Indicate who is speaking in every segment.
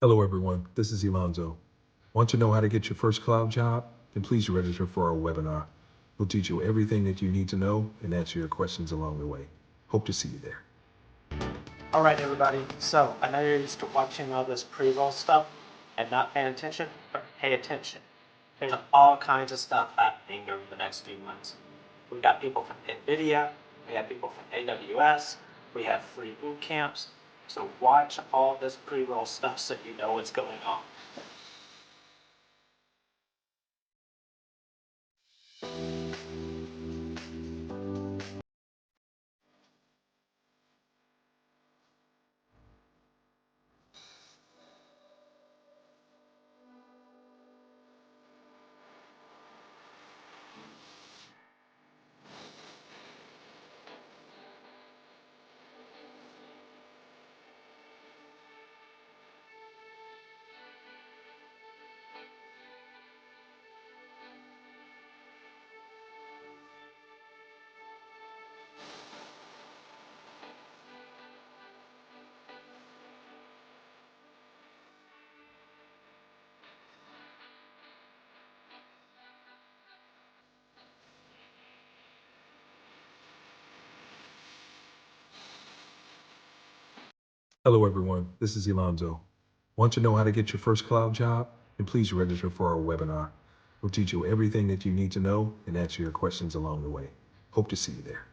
Speaker 1: Hello, everyone. This is Alonzo. Want to know how to get your first cloud job? Then please register for our webinar. We'll teach you everything that you need to know and answer your questions along the way. Hope to see you there.
Speaker 2: All right, everybody. So I know you're used to watching all this pre-roll stuff and not paying attention, but pay attention. There's all kinds of stuff happening during the next few months. We've got people from NVIDIA, we have people from AWS, we have free boot camps. So watch all this pre-roll stuff so you know what's going on.
Speaker 1: Hello, everyone. This is Alonzo. Want to know how to get your first cloud job? Then please register for our webinar. We'll teach you everything that you need to know and answer your questions along the way. Hope to see you there.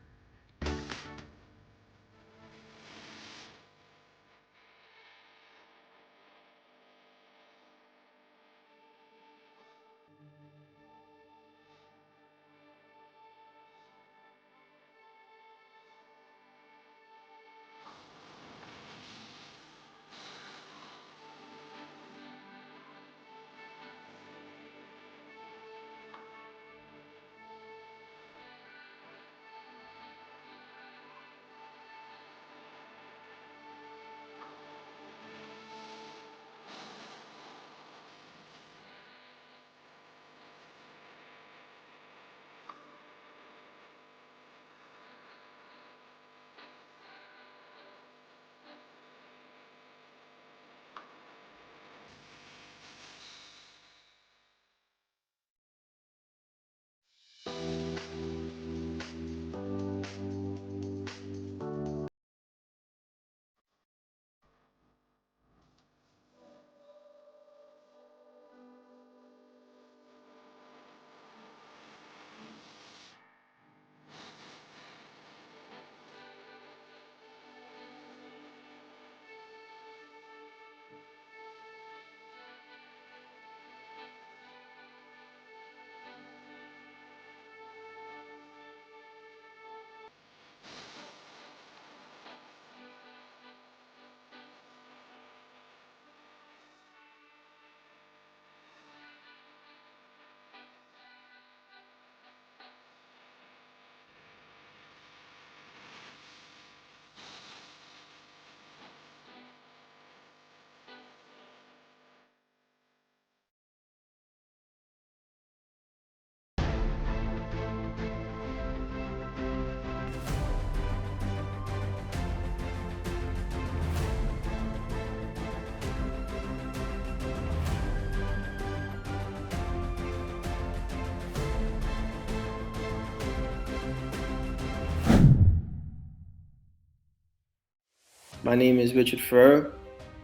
Speaker 3: My name is Richard Furr,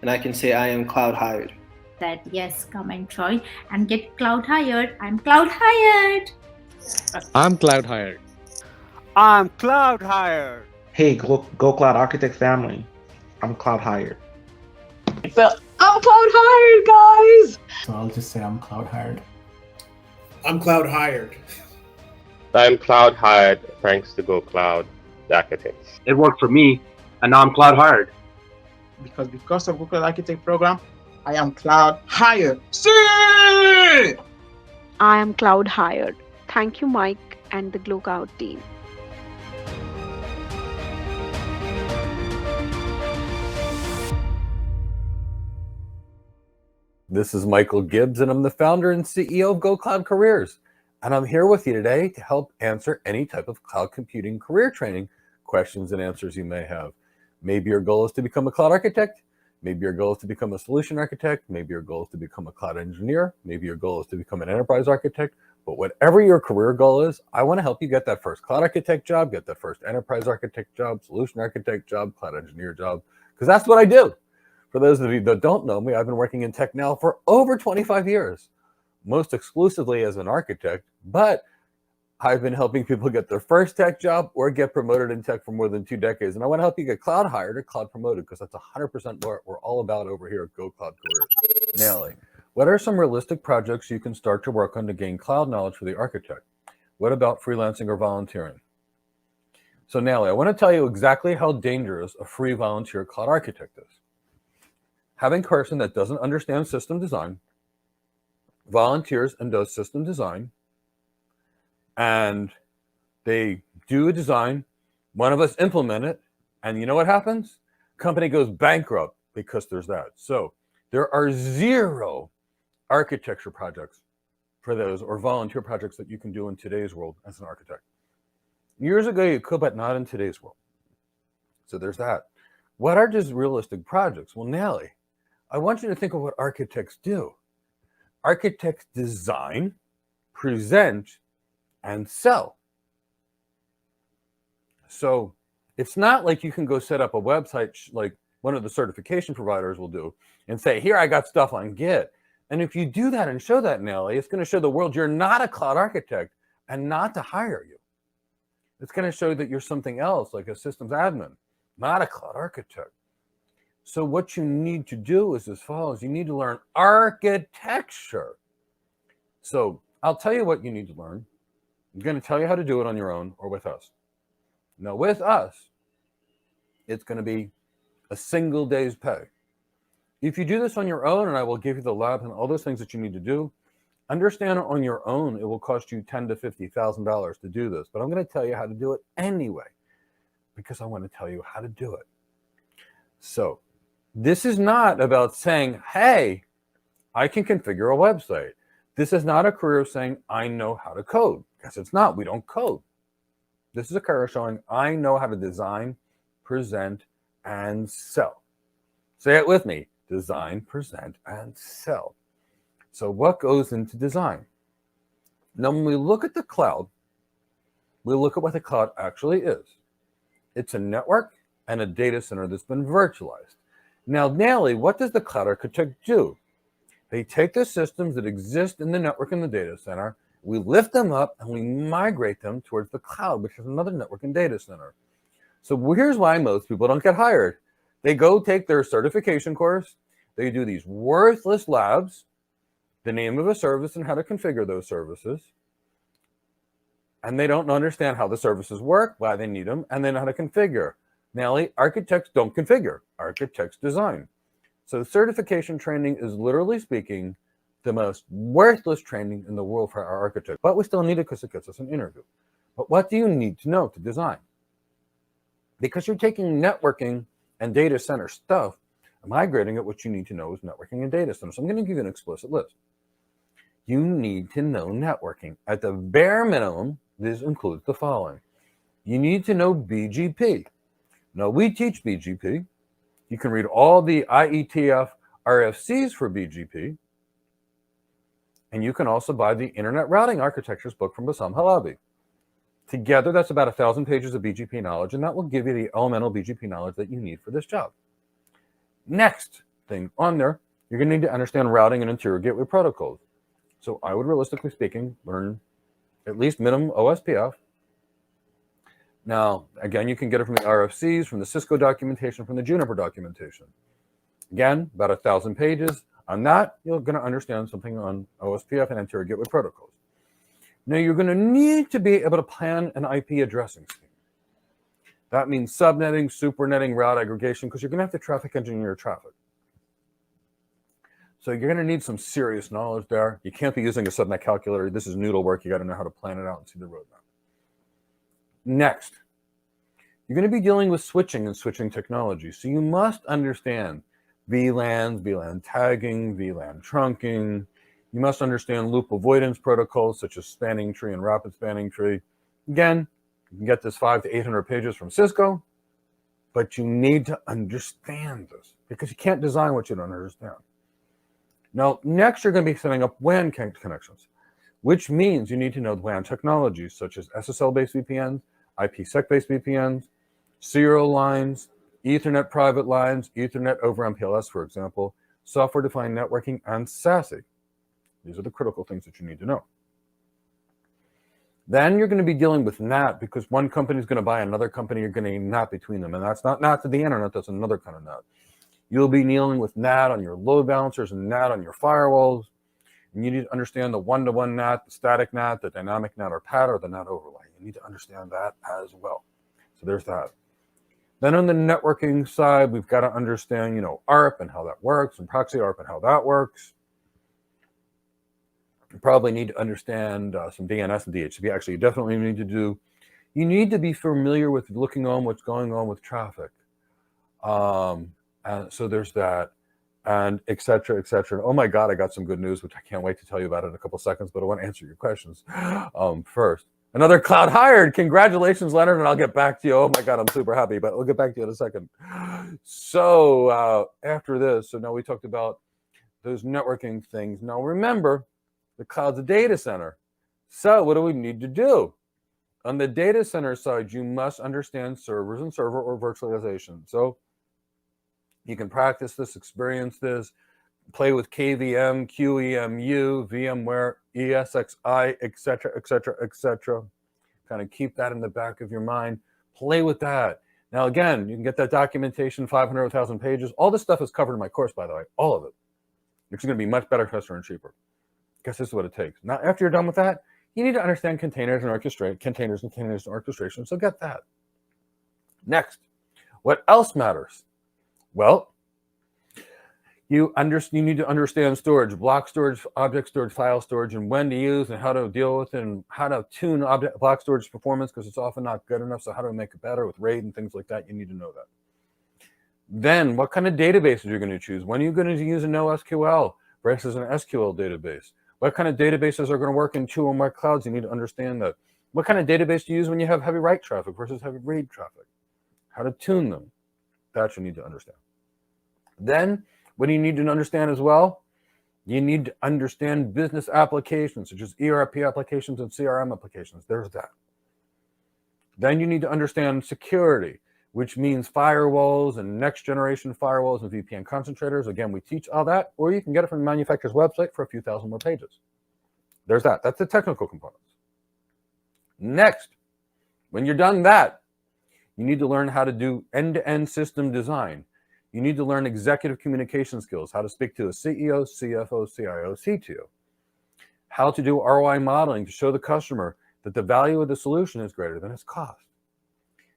Speaker 3: and I can say I am cloud hired.
Speaker 4: That yes, come and join and get cloud hired. I'm cloud hired.
Speaker 5: I'm cloud hired.
Speaker 6: I'm cloud hired.
Speaker 7: Hey, Go Cloud Architect family. I'm Cloud Hired.
Speaker 8: So I'm cloud hired, guys.
Speaker 9: So I'll just say I'm cloud hired.
Speaker 10: I'm cloud hired.
Speaker 11: I'm cloud hired thanks to Go Cloud Architects.
Speaker 12: It worked for me, and now I'm cloud hired. Because of Google Architect program, I am cloud hired. See!
Speaker 8: I am cloud hired. Thank you, Mike and the Glow Cloud team.
Speaker 13: This is Michael Gibbs, and I'm the founder and CEO of Go Cloud Careers. And I'm here with you today to help answer any type of cloud computing career training questions and answers you may have. Maybe your goal is to become a cloud architect. Maybe your goal is to become a solution architect. Maybe your goal is to become a cloud engineer. Maybe your goal is to become an enterprise architect. But whatever your career goal is, I want to help you get that first cloud architect job, get that first enterprise architect job, solution architect job, cloud engineer job, because that's what I do. For those of you that don't know me, I've been working in tech now for over 25 years, most exclusively as an architect, but I've been helping people get their first tech job or get promoted in tech for more than 2 decades. And I want to help you get cloud hired or cloud promoted, because that's 100% what we're all about over here at Go Cloud Careers. Nelly, what are some realistic projects you can start to work on to gain cloud knowledge for the architect? What about freelancing or volunteering? So Nelly, I want to tell you exactly how dangerous a free volunteer cloud architect is. Having a person that doesn't understand system design, volunteers and does system design, and they do a design, one of us implement it, and you know what happens? Company goes bankrupt because there's that. So there are 0 architecture projects for those, or volunteer projects that you can do in today's world as an architect. Years ago you could, but not in today's world. So there's that. What are just realistic projects? Well, Nelly, I want you to think of what architects do. Architects design, present, and sell. So it's not like you can go set up a website like one of the certification providers will do and say, here, I got stuff on Git. And if you do that and show that, Nelly, it's going to show the world you're not a cloud architect and not to hire you. It's going to show that you're something else, like a systems admin, not a cloud architect. So what you need to do is as follows. You need to learn architecture. So I'll tell you what you need to learn. I'm going to tell you how to do it on your own or with us. Now, with us, it's going to be a single day's pay. If you do this on your own, and I will give you the lab and all those things that you need to do, understand on your own, it will cost you $10,000 to $50,000 to do this. But I'm going to tell you how to do it anyway, because I want to tell you how to do it. So this is not about saying, hey, I can configure a website. This is not a career of saying, I know how to code, because it's not. We don't code. This is a career showing I know how to design, present, and sell. Say it with me. Design, present, and sell. So what goes into design? Now, when we look at the cloud, we look at what the cloud actually is. It's a network and a data center that's been virtualized. Now, Nelly, what does the cloud architect do? They take the systems that exist in the network and the data center, we lift them up, and we migrate them towards the cloud, which is another network and data center. So here's why most people don't get hired. They go take their certification course, they do these worthless labs, the name of a service and how to configure those services, and they don't understand how the services work, why they need them, and they know how to configure. Nelly, architects don't configure, architects design. So certification training is, literally speaking, the most worthless training in the world for our architects. But we still need it because it gets us an interview. But what do you need to know to design? Because you're taking networking and data center stuff, migrating it, what you need to know is networking and data center. So I'm going to give you an explicit list. You need to know networking. At the bare minimum, this includes the following. You need to know BGP. Now, we teach BGP. You can read all the IETF RFCs for BGP. And you can also buy the Internet Routing Architectures book from Bassam Halabi. Together, that's about 1,000 pages of BGP knowledge, and that will give you the elemental BGP knowledge that you need for this job. Next thing on there, you're going to need to understand routing and interior gateway protocols. So I would, realistically speaking, learn at least minimum OSPF. Now, again, you can get it from the RFCs, from the Cisco documentation, from the Juniper documentation. Again, about 1,000 pages. On that, you're going to understand something on OSPF and interior gateway protocols. Now, you're going to need to be able to plan an IP addressing scheme. That means subnetting, supernetting, route aggregation, because you're going to have to traffic engineer your traffic. So you're going to need some serious knowledge there. You can't be using a subnet calculator. This is noodle work. You got to know how to plan it out and see the roadmap. Next, you're going to be dealing with switching and switching technology. So you must understand VLANs, VLAN tagging, VLAN trunking. You must understand loop avoidance protocols such as spanning tree and rapid spanning tree. Again, you can get this 500 to 800 pages from Cisco, but you need to understand this because you can't design what you don't understand. Now, next, you're going to be setting up WAN connections, which means you need to know WAN technologies such as SSL-based VPNs, IPsec-based VPNs, serial lines, Ethernet private lines, Ethernet over MPLS, for example, software-defined networking, and SASE. These are the critical things that you need to know. Then you're going to be dealing with NAT, because one company is going to buy another company, you're going to need NAT between them. And that's not NAT to the internet, that's another kind of NAT. You'll be dealing with NAT on your load balancers and NAT on your firewalls. And you need to understand the one-to-one NAT, the static NAT, the dynamic NAT or PAT, or the NAT overlay. You need to understand that as well. So there's that. Then on the networking side, we've got to understand, ARP and how that works, and proxy ARP and how that works. You probably need to understand some DNS and DHCP. Actually, you definitely you need to be familiar with looking on what's going on with traffic. And so there's that, and et cetera, et cetera. Oh my God, I got some good news, which I can't wait to tell you about in a couple seconds, but I want to answer your questions first. Another cloud hired. Congratulations, Leonard, and I'll get back to you. Oh my God, I'm super happy, but I'll get back to you in a second. So after this, so now we talked about those networking things. Now remember, the cloud's a data center. So what do we need to do? On the data center side, you must understand servers and server or virtualization. So you can practice this, experience this, play with KVM, QEMU, VMware, ESXi, etc., etc., etc. Kind of keep that in the back of your mind. Play with that. Now, again, you can get that documentation, 500,000 pages. All this stuff is covered in my course, by the way, all of it. It's going to be much better, faster, and cheaper. Because this is what it takes. Now, after you're done with that, you need to understand containers and orchestration. So get that. Next, what else matters? Well, you need to understand storage, block storage, object storage, file storage, and when to use and how to deal with it, and how to tune block storage performance, because it's often not good enough. So how do we make it better with RAID and things like that? You need to know that. Then what kind of databases you're going to choose? When are you going to use a NoSQL versus an SQL database? What kind of databases are going to work in 2 or more clouds? You need to understand that. What kind of database do you use when you have heavy write traffic versus heavy read traffic? How to tune them. That you need to understand. Then, what do you need to understand as well? You need to understand business applications, such as ERP applications and CRM applications. There's that. Then you need to understand security, which means firewalls and next generation firewalls and VPN concentrators. Again, we teach all that, or you can get it from the manufacturer's website for a few thousand more pages. There's that. That's the technical components. Next, when you're done that, you need to learn how to do end-to-end system design. You need to learn executive communication skills, how to speak to a CEO, CFO, CIO, CTO, how to do ROI modeling to show the customer that the value of the solution is greater than its cost.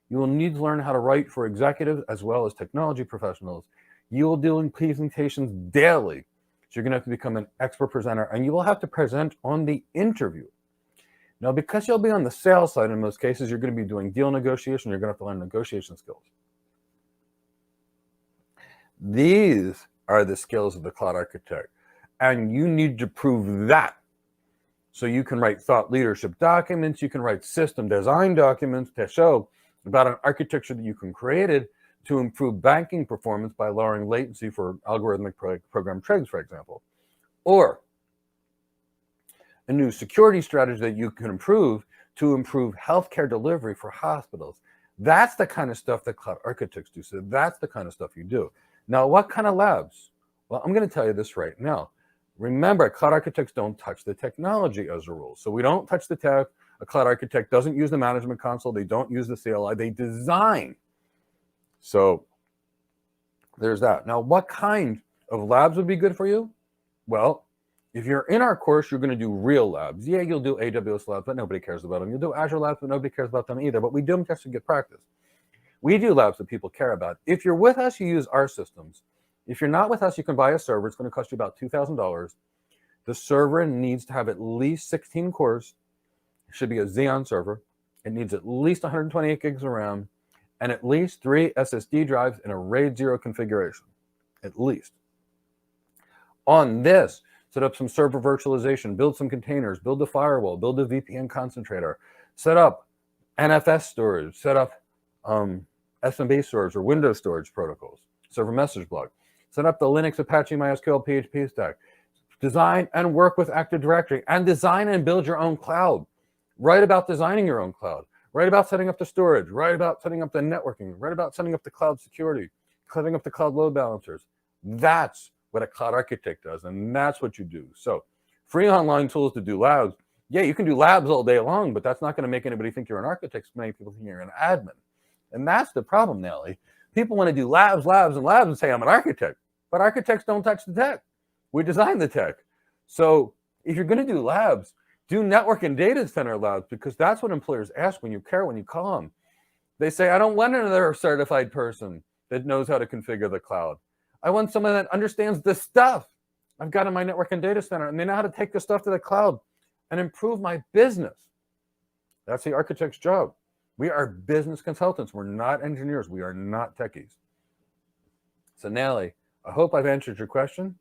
Speaker 13: You will need to learn how to write for executives as well as technology professionals. You will be doing presentations daily. So you're going to have to become an expert presenter, and you will have to present on the interview. Now, because you'll be on the sales side in most cases, you're going to be doing deal negotiation. You're going to have to learn negotiation skills. These are the skills of the cloud architect, and you need to prove that. So you can write thought leadership documents. You can write system design documents to show about an architecture that you can create to improve banking performance by lowering latency for algorithmic program trades, for example. Or a new security strategy that you can improve to improve healthcare delivery for hospitals. That's the kind of stuff that cloud architects do. So that's the kind of stuff you do. Now, what kind of labs? Well, I'm going to tell you this right now. Remember, cloud architects don't touch the technology as a rule. So we don't touch the tech. A cloud architect doesn't use the management console. They don't use the CLI. They design. So there's that. Now, what kind of labs would be good for you? Well, if you're in our course, you're going to do real labs. Yeah, you'll do AWS labs, but nobody cares about them. You'll do Azure labs, but nobody cares about them either. But we do them just to get practice. We do labs that people care about. If you're with us, you use our systems. If you're not with us, you can buy a server. It's going to cost you about $2,000. The server needs to have at least 16 cores. It should be a Xeon server. It needs at least 128 gigs of RAM and at least 3 SSD drives in a RAID 0 configuration, at least. On this, set up some server virtualization, build some containers, build a firewall, build a VPN concentrator, set up NFS storage, set up SMB storage or Windows storage protocols, server message block. set up the Linux, Apache, MySQL, PHP stack, design and work with Active Directory, and design and build your own cloud. Write about designing your own cloud. Write about setting up the storage. Write about setting up the networking. Write about setting up the cloud security, setting up the cloud load balancers. That's what a cloud architect does, and that's what you do. So free online tools to do labs. Yeah, you can do labs all day long, but that's not going to make anybody think you're an architect. It's going to make people think you're an admin. And that's the problem, Nelly. People want to do labs and say, I'm an architect. But architects don't touch the tech. We design the tech. So if you're going to do labs, do network and data center labs, because that's what employers ask when you call them. They say, I don't want another certified person that knows how to configure the cloud. I want someone that understands the stuff I've got in my network and data center, and they know how to take the stuff to the cloud and improve my business. That's the architect's job. We are business consultants. We're not engineers. We are not techies. So Nelly, I hope I've answered your question.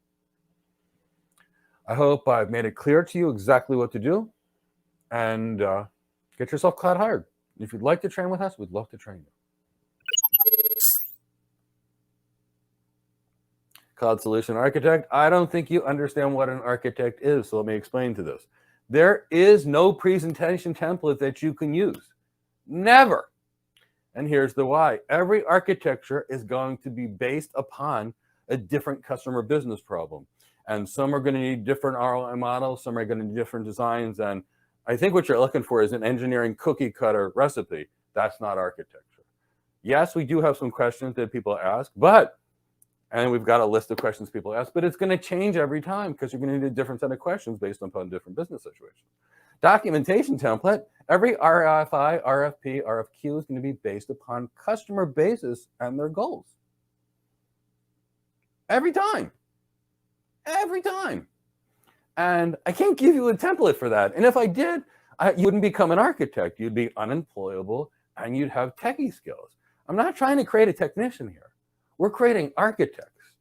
Speaker 13: I hope I've made it clear to you exactly what to do, and get yourself cloud hired. If you'd like to train with us, we'd love to train you. Cloud Solution Architect. I don't think you understand what an architect is, so let me explain to this. There is no presentation template that you can use. Never. And here's the why. Every architecture is going to be based upon a different customer business problem. And some are going to need different ROI models, some are going to need different designs. And I think what you're looking for is an engineering cookie cutter recipe. That's not architecture. Yes, we do have some questions that people ask, and we've got a list of questions people ask, but it's going to change every time because you're going to need a different set of questions based upon different business situations. Documentation template, every RFI, RFP, RFQ is going to be based upon customer basis and their goals. Every time. Every time. And I can't give you a template for that. And if I did, you wouldn't become an architect. You'd be unemployable and you'd have techie skills. I'm not trying to create a technician here. We're creating architects.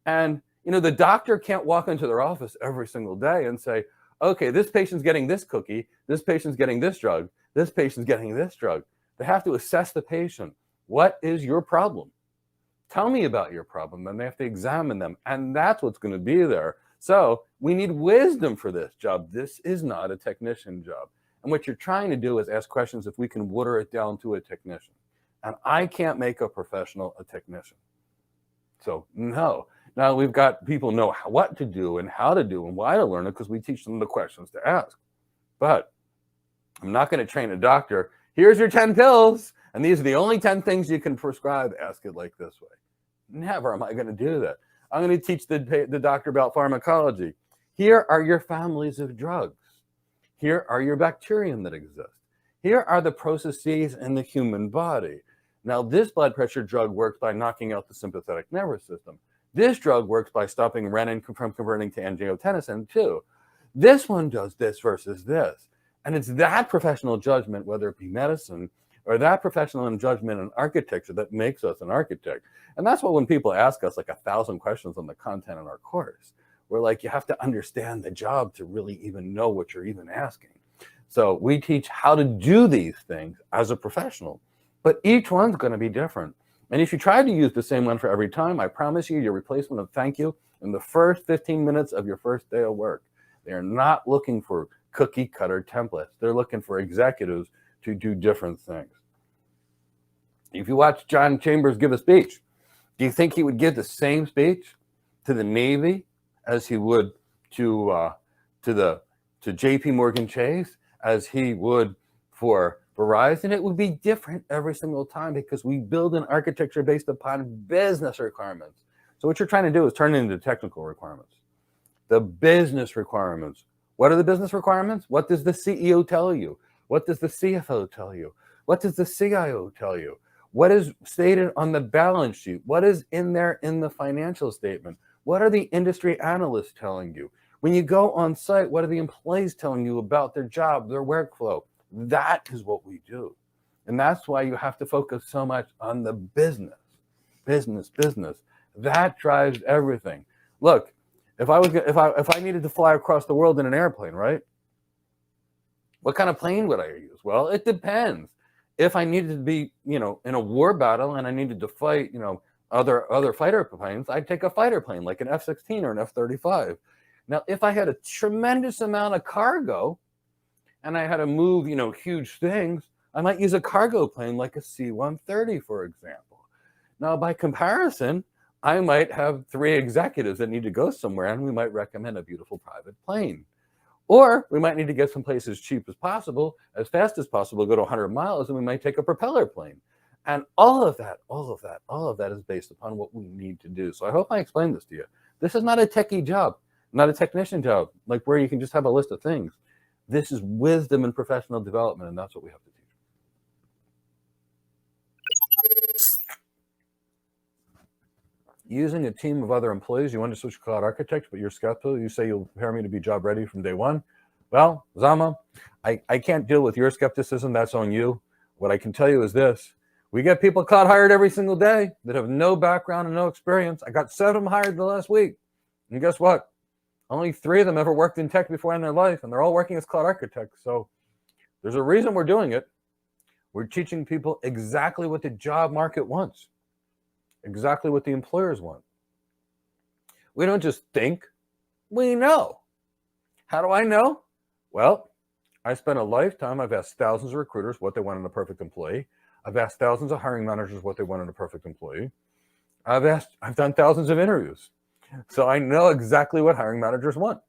Speaker 13: And the doctor can't walk into their office every single day and say, okay, this patient's getting this cookie, this patient's getting this drug, this patient's getting this drug. They have to assess the patient. What is your problem? Tell me about your problem. Then they have to examine them. And that's what's going to be there. So we need wisdom for this job. This is not a technician job. And what you're trying to do is ask questions if we can water it down to a technician. And I can't make a professional a technician. So no. Now we've got people know what to do and how to do and why to learn it because we teach them the questions to ask. But I'm not going to train a doctor. Here's your 10 pills. And these are the only 10 things you can prescribe. Ask it like this way. Never am I going to do that. I'm going to teach the doctor about pharmacology. Here are your families of drugs. Here are your bacterium that exist. Here are the processes in the human body. Now, this blood pressure drug works by knocking out the sympathetic nervous system. This drug works by stopping renin from converting to angiotensin too. This one does this versus this. And it's that professional judgment, whether it be medicine or that professional judgment in architecture that makes us an architect. And that's why when people ask us like 1,000 questions on the content in our course, we're like, you have to understand the job to really even know what you're even asking. So we teach how to do these things as a professional, but each one's going to be different. And if you try to use the same one for every time, I promise you your replacement will thank you in the first 15 minutes of your first day of work. They're not looking for cookie cutter templates. They're looking for executives to do different things. If you watch John Chambers give a speech, do you think he would give the same speech to the Navy as he would to JP Morgan Chase, as he would for Verizon? It would be different every single time because we build an architecture based upon business requirements. So what you're trying to do is turn it into technical requirements. The business requirements. What are the business requirements? What does the CEO tell you? What does the CFO tell you? What does the CIO tell you? What is stated on the balance sheet? What is in there in the financial statement? What are the industry analysts telling you? When you go on site, what are the employees telling you about their job, their workflow? That is what we do. And that's why you have to focus so much on the business. That drives everything. Look, if I needed to fly across the world in an airplane, right? What kind of plane would I use? Well, it depends. If I needed to be, in a war battle and I needed to fight, other fighter planes, I'd take a fighter plane like an F-16 or an F-35. Now, if I had a tremendous amount of cargo and I had to move, huge things, I might use a cargo plane like a C-130, for example. Now, by comparison, I might have 3 executives that need to go somewhere, and we might recommend a beautiful private plane. Or we might need to get someplace as cheap as possible, as fast as possible, go to 100 miles, and we might take a propeller plane. And all of that is based upon what we need to do. So I hope I explained this to you. This is not a techie job, not a technician job, like where you can just have a list of things. This is wisdom and professional development, and that's what we have to teach. Using a team of other employees, you want to switch to cloud architect, but you're skeptical. You say you'll prepare me to be job ready from day one. Well, Zama, I can't deal with your skepticism. That's on you. What I can tell you is this. We get people cloud hired every single day that have no background and no experience. I got 7 of them hired the last week. And guess what? Only 3 of them ever worked in tech before in their life, and they're all working as cloud architects. So there's a reason we're doing it. We're teaching people exactly what the job market wants, exactly what the employers want. We don't just think, we know. How do I know? Well, I spent a lifetime. I've asked thousands of recruiters what they want in a perfect employee. I've asked thousands of hiring managers what they want in a perfect employee. I've done thousands of interviews. So I know exactly what hiring managers want.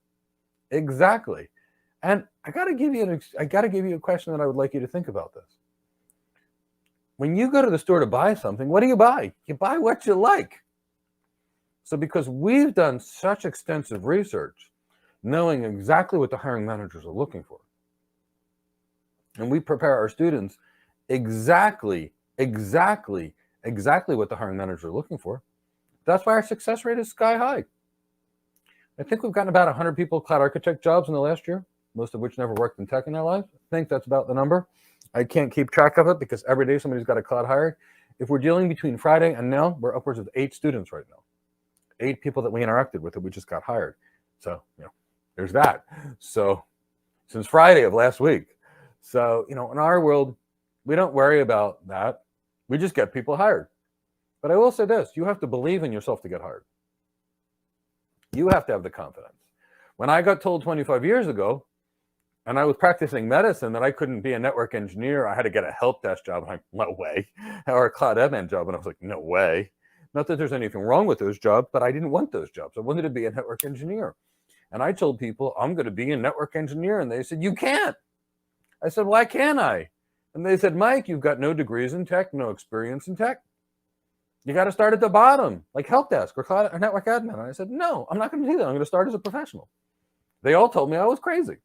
Speaker 13: Exactly. And I got to give you a question that I would like you to think about this. When you go to the store to buy something, what do you buy? You buy what you like. So because we've done such extensive research, knowing exactly what the hiring managers are looking for, and we prepare our students exactly what the hiring managers are looking for, that's why our success rate is sky high. I think we've gotten about 100 people cloud architect jobs in the last year, most of which never worked in tech in their life. I think that's about the number. I can't keep track of it because every day somebody's got a cloud hired. If we're dealing between Friday and now, we're upwards of 8 students right now. 8 people that we interacted with that we just got hired. So, there's that. So, since Friday of last week. So, in our world, we don't worry about that. We just get people hired. But I will say this, you have to believe in yourself to get hired. You have to have the confidence. When I got told 25 years ago, and I was practicing medicine, that I couldn't be a network engineer, I had to get a help desk job. I'm like, no way. Or a cloud admin job. And I was like, no way. Not that there's anything wrong with those jobs, but I didn't want those jobs. I wanted to be a network engineer. And I told people, I'm going to be a network engineer. And they said, you can't. I said, why can't I? And they said, Mike, you've got no degrees in tech, no experience in tech. You got to start at the bottom, like help desk or cloud or network admin. And I said, no, I'm not going to do that. I'm going to start as a professional. They all told me I was crazy.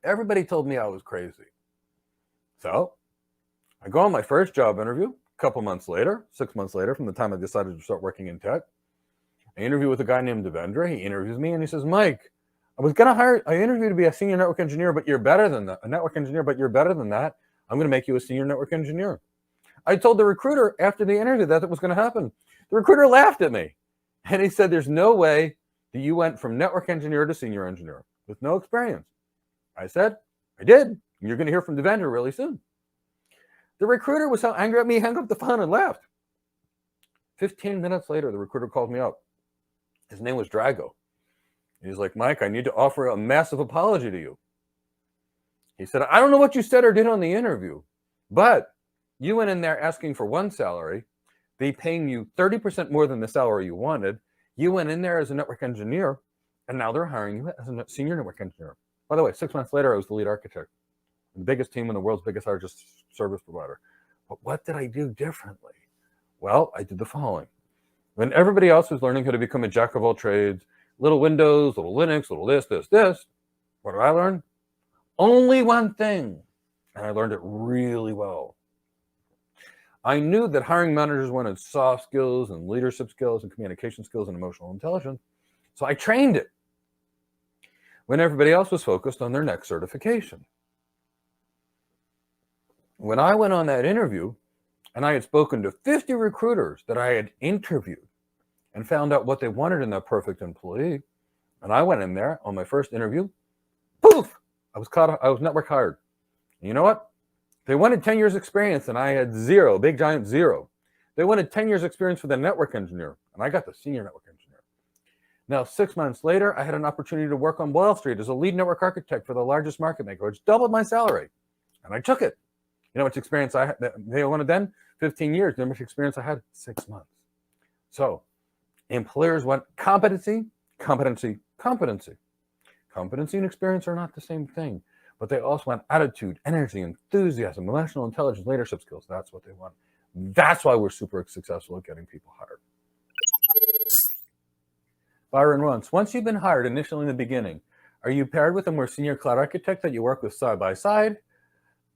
Speaker 13: Everybody told me I was crazy. So I go on my first job interview a couple months later, 6 months later, from the time I decided to start working in tech. I interview with a guy named Devendra. He interviews me and he says, Mike, I interviewed to be a senior network engineer, but you're better than that. A network engineer, but you're better than that. I'm going to make you a senior network engineer. I told the recruiter after the interview that it was going to happen. The recruiter laughed at me. And he said, there's no way that you went from network engineer to senior engineer with no experience. I said, I did. And you're going to hear from Devendra really soon. The recruiter was so angry at me, he hung up the phone and left. 15 minutes later, the recruiter called me up. His name was Drago. He's like, Mike, I need to offer a massive apology to you. He said, I don't know what you said or did on the interview, but you went in there asking for one salary. They paying you 30% more than the salary you wanted. You went in there as a network engineer, and now they're hiring you as a senior network engineer. By the way, 6 months later, I was the lead architect, the biggest team in the world's biggest largest service provider. But what did I do differently? Well, I did the following. When everybody else was learning how to become a jack of all trades, little Windows, little Linux, little this, what did I learn? Only one thing. And I learned it really well. I knew that hiring managers wanted soft skills and leadership skills and communication skills and emotional intelligence. So I trained it when everybody else was focused on their next certification. When I went on that interview and I had spoken to 50 recruiters that I had interviewed and found out what they wanted in that perfect employee, and I went in there on my first interview, poof, I was network hired. And you know what? They wanted 10 years experience and I had zero, big giant zero. They wanted 10 years experience for the network engineer, and I got the senior network engineer. Now, 6 months later, I had an opportunity to work on Wall Street as a lead network architect for the largest market maker, which doubled my salary, and I took it. You know how much experience I had? They wanted then? 15 years. You know how much experience I had? 6 months. So employers want competency, competency, competency. Competency and experience are not the same thing, but they also want attitude, energy, enthusiasm, emotional intelligence, leadership skills. That's what they want. That's why we're super successful at getting people hired. Byron once you've been hired initially in the beginning, are you paired with a more senior cloud architect that you work with side by side?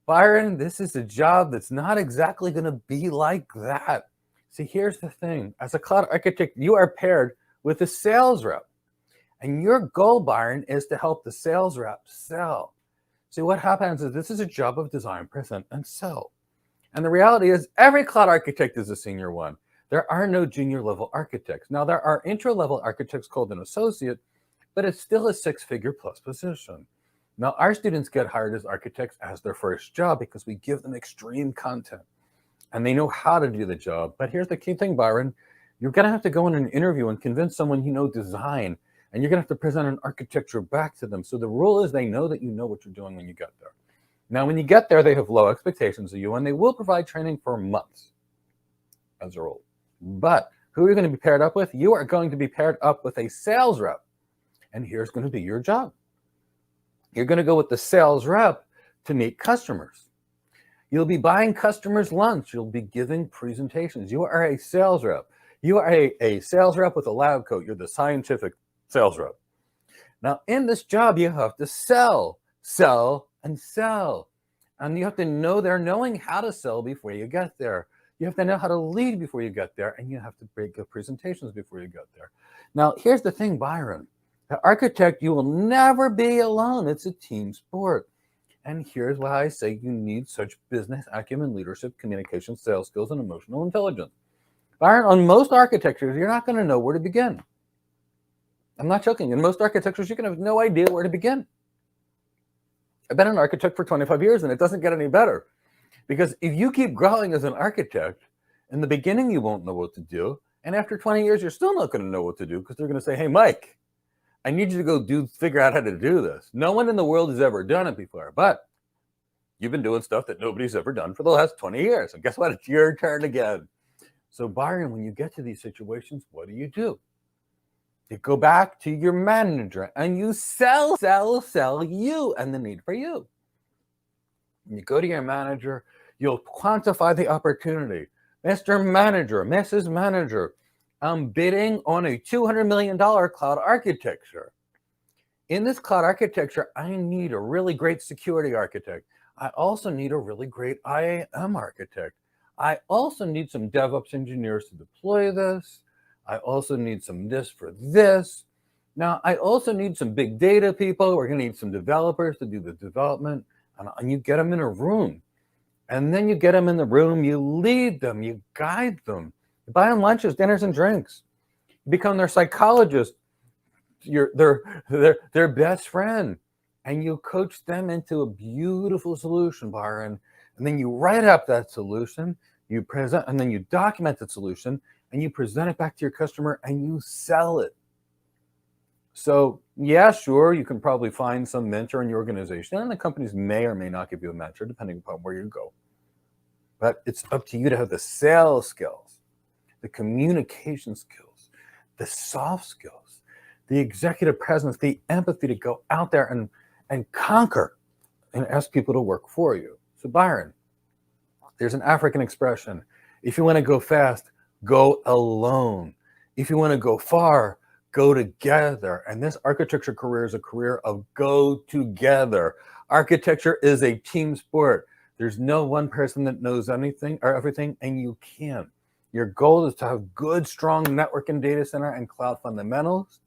Speaker 13: Byron, this is a job that's not exactly going to be like that. See, here's the thing. As a cloud architect, you are paired with a sales rep. And your goal, Byron, is to help the sales rep sell. See, what happens is this is a job of design, present, and sell. And the reality is every cloud architect is a senior one. There are no junior level architects. Now, there are intro-level architects called an associate, but it's still a six-figure plus position. Now, our students get hired as architects as their first job because we give them extreme content and they know how to do the job. But here's the key thing, Byron. You're going to have to go in an interview and convince someone you know design, and you're going to have to present an architecture back to them. So the rule is they know that you know what you're doing when you get there. Now, when you get there, they have low expectations of you, and they will provide training for months as a rule. But who are you going to be paired up with? You are going to be paired up with a sales rep, and here's going to be your job. You're going to go with the sales rep to meet customers. You'll be buying customers lunch. You'll be giving presentations. You are a sales rep. You are a sales rep with a lab coat. You're the scientific sales rep. Now, in this job, you have to sell, and sell. And you have to know knowing how to sell before you get there. You have to know how to lead before you get there, and you have to break up presentations before you get there. Now, here's the thing, Byron. The architect, you will never be alone. It's a team sport. And here's why I say you need such business acumen, leadership, communication, sales skills, and emotional intelligence. Byron, on most architectures, you're not going to know where to begin. I'm not joking. In most architectures, you can have no idea where to begin. I've been an architect for 25 years, and it doesn't get any better. Because if you keep growing as an architect, in the beginning, you won't know what to do. And after 20 years, you're still not going to know what to do because they're going to say, hey, Mike, I need you to go figure out how to do this. No one in the world has ever done it before, but you've been doing stuff that nobody's ever done for the last 20 years. And guess what? It's your turn again. So Byron, when you get to these situations, what do? You go back to your manager and you sell you and the need for you. When you go to your manager, you'll quantify the opportunity. Mr. Manager, Mrs. Manager, I'm bidding on a $200 million cloud architecture. In this cloud architecture, I need a really great security architect. I also need a really great IAM architect. I also need some DevOps engineers to deploy this. I also need some this for this. Now, I also need some big data people. We're going to need some developers to do the development. And you get them in a room. And then you get them in the room, you lead them, you guide them. You buy them lunches, dinners, and drinks. You become their psychologist, their best friend. And you coach them into a beautiful solution, Byron. And then you write up that solution, you present, and then you document the solution, and you present it back to your customer, and you sell it. So, yeah, sure, you can probably find some mentor in your organization, and the companies may or may not give you a mentor, depending upon where you go. But it's up to you to have the sales skills, the communication skills, the soft skills, the executive presence, the empathy to go out there and conquer and ask people to work for you. So, Byron, there's an African expression. If you want to go fast, go alone. If you want to go far, go together. And this architecture career is a career of go together. Architecture is a team sport. There's no one person that knows anything or everything, and you can. Your goal is to have good, strong network and data center and cloud fundamentals.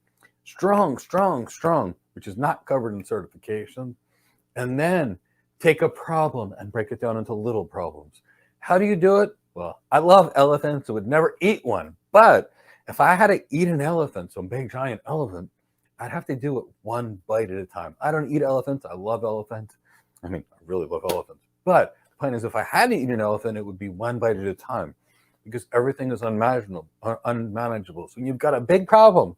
Speaker 13: Strong, which is not covered in certification. And then take a problem and break it down into little problems. How do you do it? Well, I love elephants. I would never eat one, but if I had to eat an elephant, some big giant elephant, I'd have to do it one bite at a time. I don't eat elephants. I love elephants. I really love elephants. But the point is, if I had to eat an elephant, it would be one bite at a time. because everything is unmanageable. So you've got a big problem,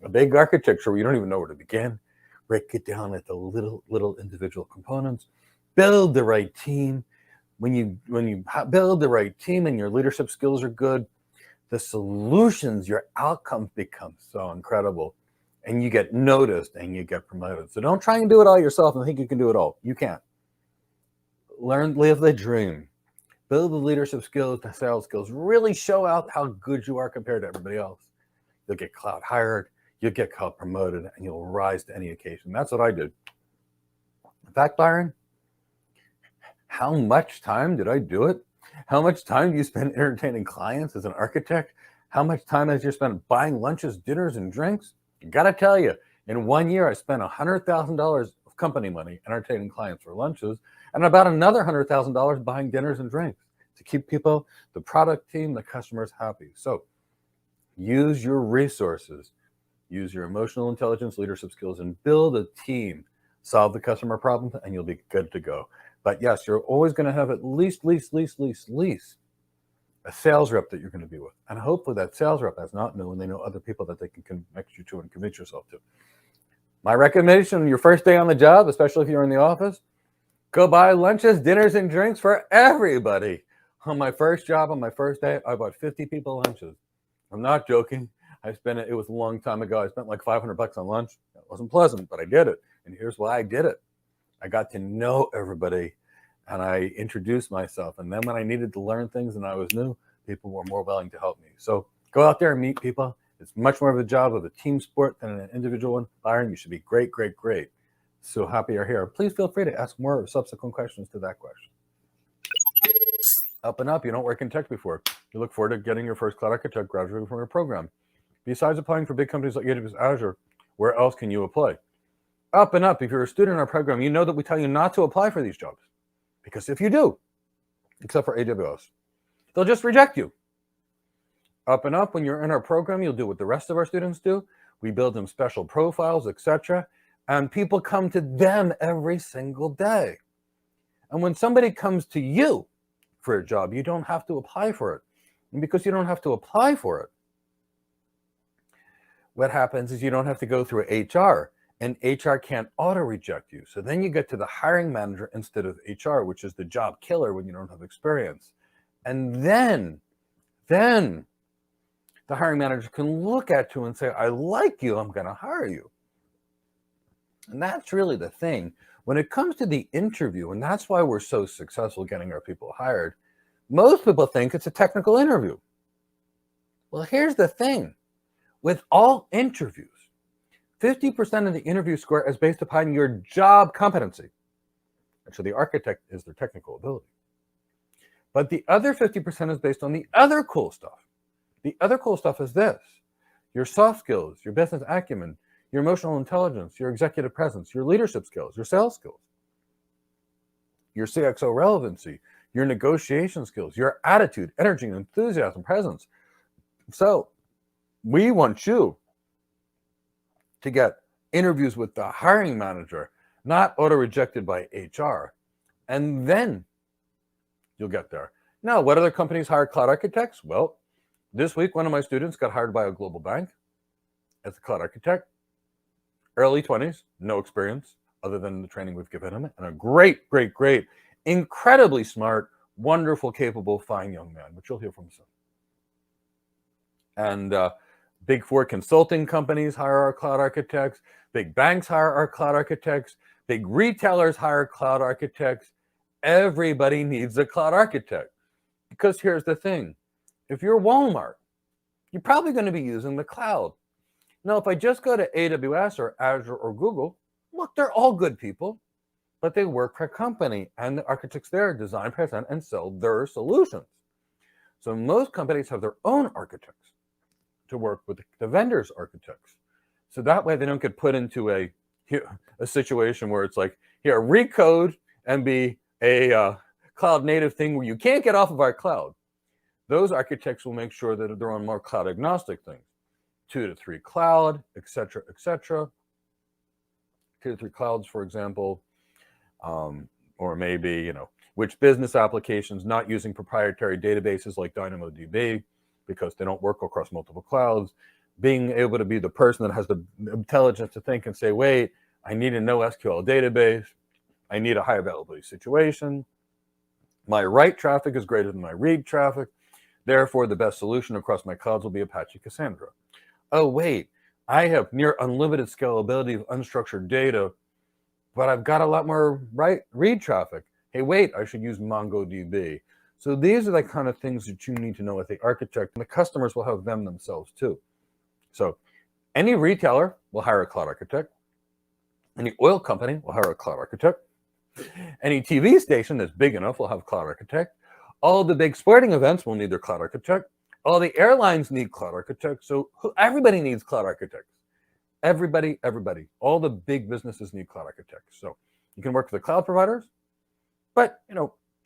Speaker 13: a big architecture where you don't even know where to begin. Break it down into little individual components. Build the right team. When you build the right team and your leadership skills are good, the solutions, your outcomes become so incredible, and you get noticed and you get promoted. So don't try and do it all yourself and think you can do it all. You can't. Live the dream. Build the leadership skills, the sales skills. Really show out how good you are compared to everybody else. You'll get cloud hired, you'll get cloud promoted, and you'll rise to any occasion. That's what I did. In fact, Byron, how much time did I do it? How much time do you spend entertaining clients as an architect? How much time has you spent buying lunches, dinners, and drinks? I gotta tell you, in 1 year, I spent $100,000 of company money entertaining clients for lunches, and about another $100,000 buying dinners and drinks to keep people, the product team, the customers happy. So use your resources, use your emotional intelligence, leadership skills, and build a team. Solve the customer problems, and you'll be good to go. But yes, you're always going to have at least a sales rep that you're going to be with. And hopefully that sales rep has not known, and they know other people that they can connect you to and convince yourself to. My recommendation, your first day on the job, especially if you're in the office, go buy lunches, dinners, and drinks for everybody. On my first job, on my first day, I bought 50 people lunches. I'm not joking. It was a long time ago. I spent like $500 on lunch. It wasn't pleasant, but I did it. And here's why I did it. I got to know everybody, and I introduced myself. And then when I needed to learn things and I was new, people were more willing to help me. So go out there and meet people. It's much more of a job of a team sport than an individual one. Byron, you should be great, great, great. So happy you're here. Please feel free to ask more subsequent questions to that question. Up and up, you don't work in tech before. You look forward to getting your first cloud architect graduating from your program. Besides applying for big companies like AWS, Azure, where else can you apply? Up and up, if you're a student in our program, you know that we tell you not to apply for these jobs. Because if you do, except for AWS, they'll just reject you. Up and up, when you're in our program, you'll do what the rest of our students do. We build them special profiles, etc. And people come to them every single day. And when somebody comes to you for a job, you don't have to apply for it. And because you don't have to apply for it, what happens is you don't have to go through HR. And HR can't auto-reject you. So then you get to the hiring manager instead of HR, which is the job killer when you don't have experience. And then the hiring manager can look at you and say, I like you, I'm going to hire you. And that's really the thing. When it comes to the interview, and that's why we're so successful getting our people hired, most people think it's a technical interview. Well, here's the thing. With all interviews, 50% of the interview score is based upon your job competency. And so the architect is their technical ability. But the other 50% is based on the other cool stuff. The other cool stuff is this: your soft skills, your business acumen, your emotional intelligence, your executive presence, your leadership skills, your sales skills, your CXO relevancy, your negotiation skills, your attitude, energy, enthusiasm, presence. So we want you to get interviews with the hiring manager, not auto-rejected by HR. And then you'll get there. Now, what other companies hire cloud architects? Well, this week, one of my students got hired by a global bank as a cloud architect. Early 20s, no experience other than the training we've given him. And a great, incredibly smart, wonderful, capable, fine young man, which you'll hear from soon. And Big Four consulting companies hire our cloud architects. Big banks hire our cloud architects. Big retailers hire cloud architects. Everybody needs a cloud architect. Because here's the thing. If you're Walmart, you're probably going to be using the cloud. Now, if I just go to AWS or Azure or Google, look, they're all good people, but they work for a company, and the architects there design, present, and sell their solutions. So most companies have their own architects to work with the vendors' architects. So that way they don't get put into a situation where it's like, here, recode and be a cloud native thing where you can't get off of our cloud. Those architects will make sure that they're on more cloud agnostic things. 2 to 3 cloud, etc., etc. 2 to 3 clouds, for example, or maybe, which business applications not using proprietary databases like DynamoDB because they don't work across multiple clouds, being able to be the person that has the intelligence to think and say, wait, I need a NoSQL database, I need a high availability situation, my write traffic is greater than my read traffic, therefore the best solution across my clouds will be Apache Cassandra. Oh wait, I have near unlimited scalability of unstructured data, but I've got a lot more read traffic. Hey, wait, I should use MongoDB. So these are the kind of things that you need to know as the architect, and the customers will have them themselves too. So any retailer will hire a cloud architect. Any oil company will hire a cloud architect. Any TV station that's big enough will have a cloud architect. All the big sporting events will need their cloud architect. All the airlines need cloud architects. So everybody needs cloud architects. Everybody. All the big businesses need cloud architects. So you can work for the cloud providers, but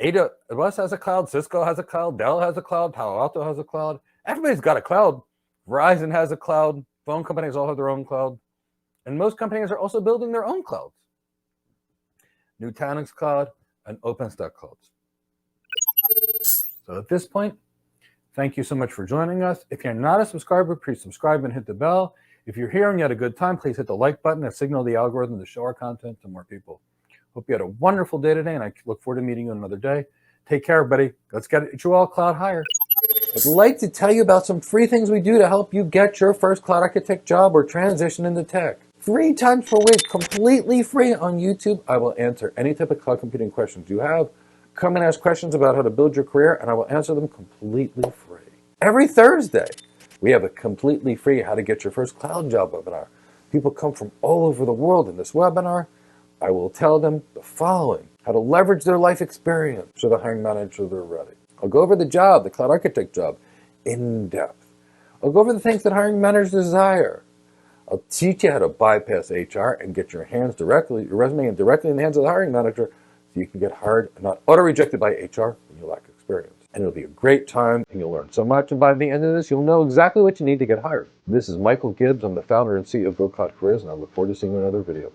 Speaker 13: AWS has a cloud, Cisco has a cloud, Dell has a cloud, Palo Alto has a cloud. Everybody's got a cloud. Verizon has a cloud. Phone companies all have their own cloud. And most companies are also building their own clouds. Nutanix Cloud and OpenStack clouds. So at this point, thank you so much for joining us. If you're not a subscriber, please subscribe and hit the bell. If you're here and you had a good time, please hit the like button and signal the algorithm to show our content to more people. Hope you had a wonderful day today, and I look forward to meeting you another day. Take care, everybody. Let's get you all cloud hired. I'd like to tell you about some free things we do to help you get your first cloud architect job or transition into tech. 3 times per week, completely free on YouTube. I will answer any type of cloud computing questions you have. Come and ask questions about how to build your career, and I will answer them completely free. Every Thursday, we have a completely free How to Get Your First Cloud Job webinar. People come from all over the world in this webinar. I will tell them the following: how to leverage their life experience so the hiring manager they're ready. I'll go over the job, the cloud architect job, in depth. I'll go over the things that hiring managers desire. I'll teach you how to bypass HR and get your resume directly in the hands of the hiring manager so you can get hired and not auto-rejected by HR when you lack experience. And it'll be a great time, and you'll learn so much, and by the end of this, you'll know exactly what you need to get hired. This is Michael Gibbs. I'm the founder and CEO of Go Cloud Careers, and I look forward to seeing you in another video.